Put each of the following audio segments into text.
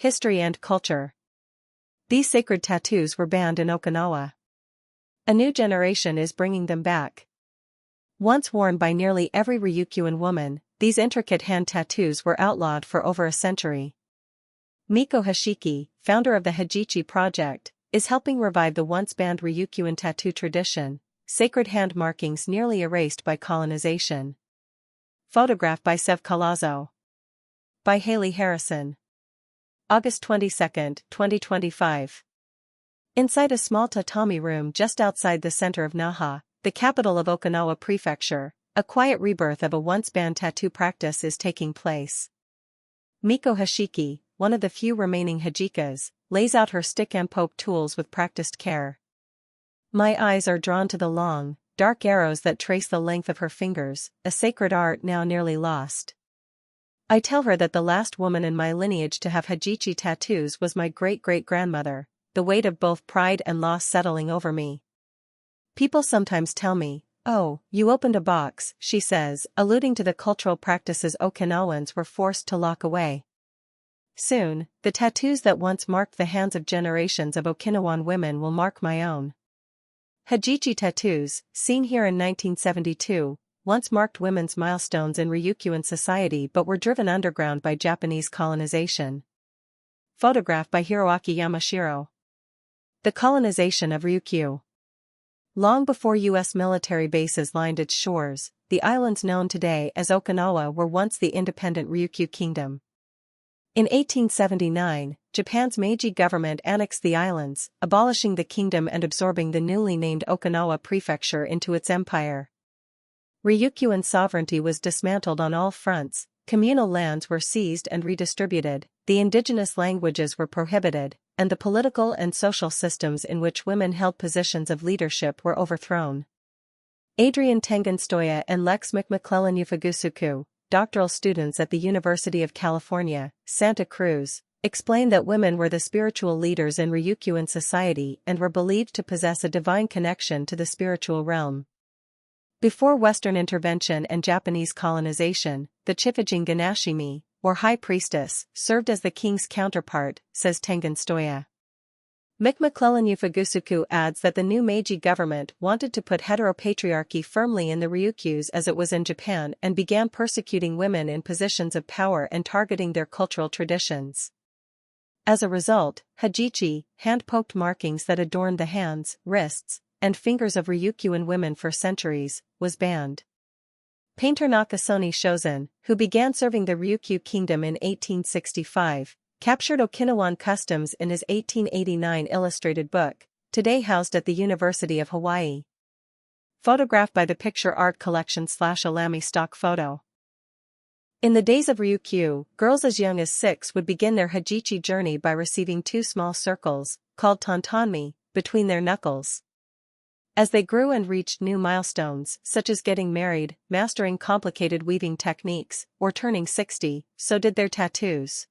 History and culture. These sacred tattoos were banned in Okinawa. A new generation is bringing them back. Once worn by nearly every Ryukyuan woman, these intricate hand tattoos were outlawed for over a century. Miko Hashiki, founder of the Hajichi project, is helping revive the once-banned Ryukyuan tattoo tradition, sacred hand markings nearly erased by colonization. Photograph by Sev Colazo. By Haley Harrison. August 22, 2025. Inside a small tatami room just outside the center of Naha, the capital of Okinawa Prefecture, a quiet rebirth of a once-banned tattoo practice is taking place. Miko Hashiki, one of the few remaining Hajikas, lays out her stick and poke tools with practiced care. My eyes are drawn to the long, dark arrows that trace the length of her fingers, a sacred art now nearly lost. I tell her that the last woman in my lineage to have Hajichi tattoos was my great-great-grandmother, the weight of both pride and loss settling over me. People sometimes tell me, "Oh, you opened a box," she says, alluding to the cultural practices Okinawans were forced to lock away. Soon, the tattoos that once marked the hands of generations of Okinawan women will mark my own. Hajichi tattoos, seen here in 1972, once marked women's milestones in Ryukyuan society but were driven underground by Japanese colonization. Photograph by Hiroaki Yamashiro. The colonization of Ryukyu. Long before U.S. military bases lined its shores, the islands known today as Okinawa were once the independent Ryukyu kingdom. In 1879, Japan's Meiji government annexed the islands, abolishing the kingdom and absorbing the newly named Okinawa Prefecture into its empire. Ryukyuan sovereignty was dismantled on all fronts, communal lands were seized and redistributed, the indigenous languages were prohibited, and the political and social systems in which women held positions of leadership were overthrown. Adrian Tengenstoya and Lex McClellan Ufagusuku, doctoral students at the University of California, Santa Cruz, explain that women were the spiritual leaders in Ryukyuan society and were believed to possess a divine connection to the spiritual realm. Before Western intervention and Japanese colonization, the Chifujin Ganashimi, or high priestess, served as the king's counterpart, says Tengenstoya. McClellan Ufagusuku adds that the new Meiji government wanted to put heteropatriarchy firmly in the Ryukyus as it was in Japan and began persecuting women in positions of power and targeting their cultural traditions. As a result, Hajichi, hand-poked markings that adorned the hands, wrists, and fingers of Ryukyuan women for centuries, was banned. Painter Nakasone Shozen, who began serving the Ryukyu kingdom in 1865, captured Okinawan customs in his 1889 illustrated book, today housed at the University of Hawaii. Photographed by the Picture Art Collection /Alami Stock Photo. In the days of Ryukyu, girls as young as 6 would begin their Hajichi journey by receiving 2 small circles, called tantanmi, between their knuckles. As they grew and reached new milestones, such as getting married, mastering complicated weaving techniques, or turning 60, so did their tattoos.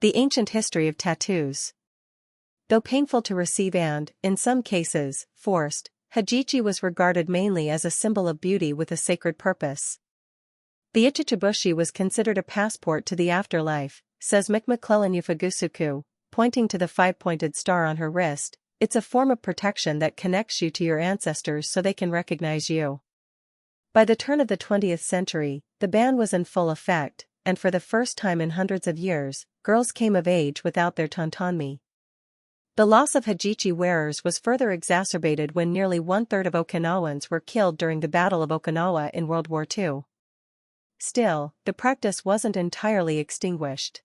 The ancient history of tattoos. Though painful to receive and, in some cases, forced, Hajichi was regarded mainly as a symbol of beauty with a sacred purpose. The ichichibushi was considered a passport to the afterlife, says McClellan Ufagusuku, pointing to the 5-pointed star on her wrist. It's a form of protection that connects you to your ancestors so they can recognize you. By the turn of the 20th century, the ban was in full effect, and for the first time in hundreds of years, girls came of age without their tantanmi. The loss of Hajichi wearers was further exacerbated when nearly 1/3 of Okinawans were killed during the Battle of Okinawa in World War II. Still, the practice wasn't entirely extinguished.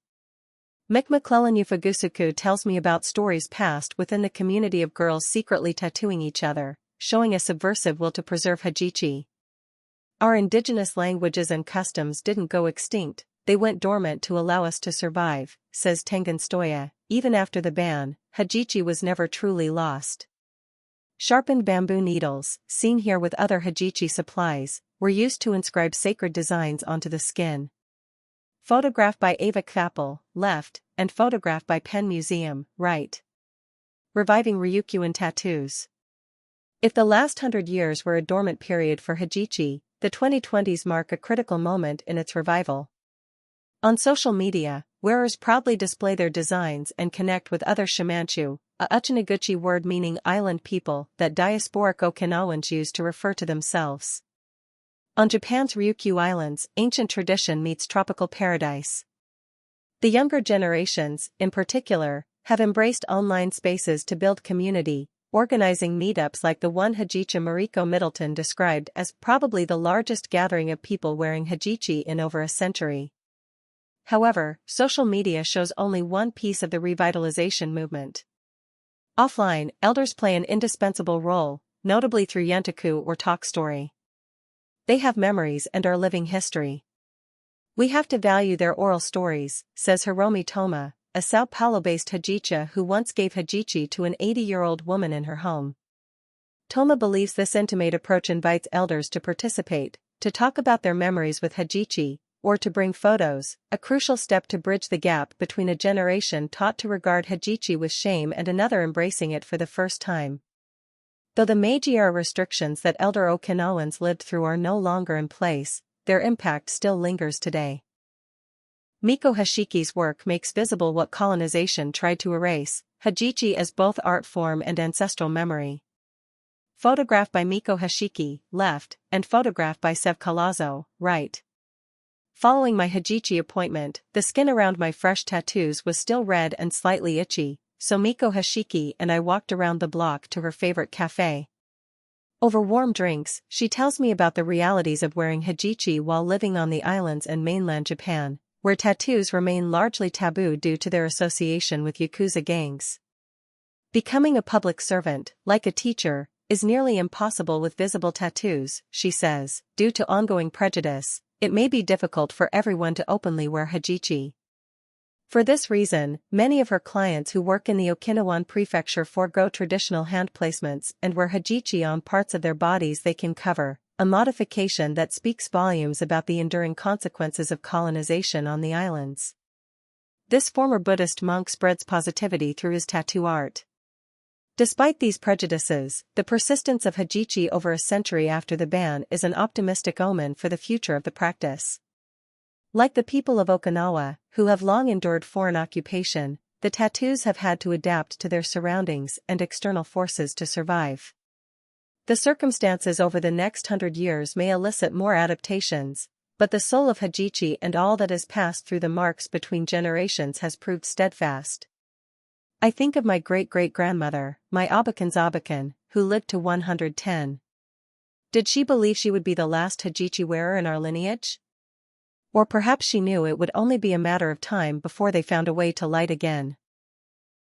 McClellan Ufagusuku tells me about stories passed within the community of girls secretly tattooing each other, showing a subversive will to preserve Hajichi. Our indigenous languages and customs didn't go extinct, they went dormant to allow us to survive, says Tengenstoya. Even after the ban, Hajichi was never truly lost. Sharpened bamboo needles, seen here with other Hajichi supplies, were used to inscribe sacred designs onto the skin. Photograph by Ava Kappel, left, and photograph by Penn Museum, right. Reviving Ryukyuan tattoos. If the last 100 years were a dormant period for Hajichi, the 2020s mark a critical moment in its revival. On social media, wearers proudly display their designs and connect with other Shimanchu, a Uchinaguchi word meaning island people that diasporic Okinawans use to refer to themselves. On Japan's Ryukyu Islands, ancient tradition meets tropical paradise. The younger generations, in particular, have embraced online spaces to build community, organizing meetups like the one Hajichi Mariko Middleton described as probably the largest gathering of people wearing Hajichi in over a century. However, social media shows only one piece of the revitalization movement. Offline, elders play an indispensable role, notably through yantaku or talk story. They have memories and are living history. We have to value their oral stories, says Hiromi Toma, a Sao Paulo-based Hajicha who once gave Hajichi to an 80-year-old woman in her home. Toma believes this intimate approach invites elders to participate, to talk about their memories with Hajichi, or to bring photos, a crucial step to bridge the gap between a generation taught to regard Hajichi with shame and another embracing it for the first time. Though the Meiji-era restrictions that elder Okinawans lived through are no longer in place, their impact still lingers today. Miko Hashiki's work makes visible what colonization tried to erase, Hajichi as both art form and ancestral memory. Photograph by Miko Hashiki, left, and photograph by Sev Calazo, right. Following my Hajichi appointment, the skin around my fresh tattoos was still red and slightly itchy, so Miko Hashiki and I walked around the block to her favorite cafe. Over warm drinks, she tells me about the realities of wearing Hajichi while living on the islands and mainland Japan, where tattoos remain largely taboo due to their association with Yakuza gangs. Becoming a public servant, like a teacher, is nearly impossible with visible tattoos, she says. Due to ongoing prejudice, it may be difficult for everyone to openly wear Hajichi. For this reason, many of her clients who work in the Okinawan prefecture forego traditional hand placements and wear Hajichi on parts of their bodies they can cover, a modification that speaks volumes about the enduring consequences of colonization on the islands. This former Buddhist monk spreads positivity through his tattoo art. Despite these prejudices, the persistence of Hajichi over a century after the ban is an optimistic omen for the future of the practice. Like the people of Okinawa, who have long endured foreign occupation, the tattoos have had to adapt to their surroundings and external forces to survive. The circumstances over the next 100 years may elicit more adaptations, but the soul of Hajichi and all that has passed through the marks between generations has proved steadfast. I think of my great-great-grandmother, my Abakan's Abakan, who lived to 110. Did she believe she would be the last Hajichi wearer in our lineage? Or perhaps she knew it would only be a matter of time before they found a way to light again.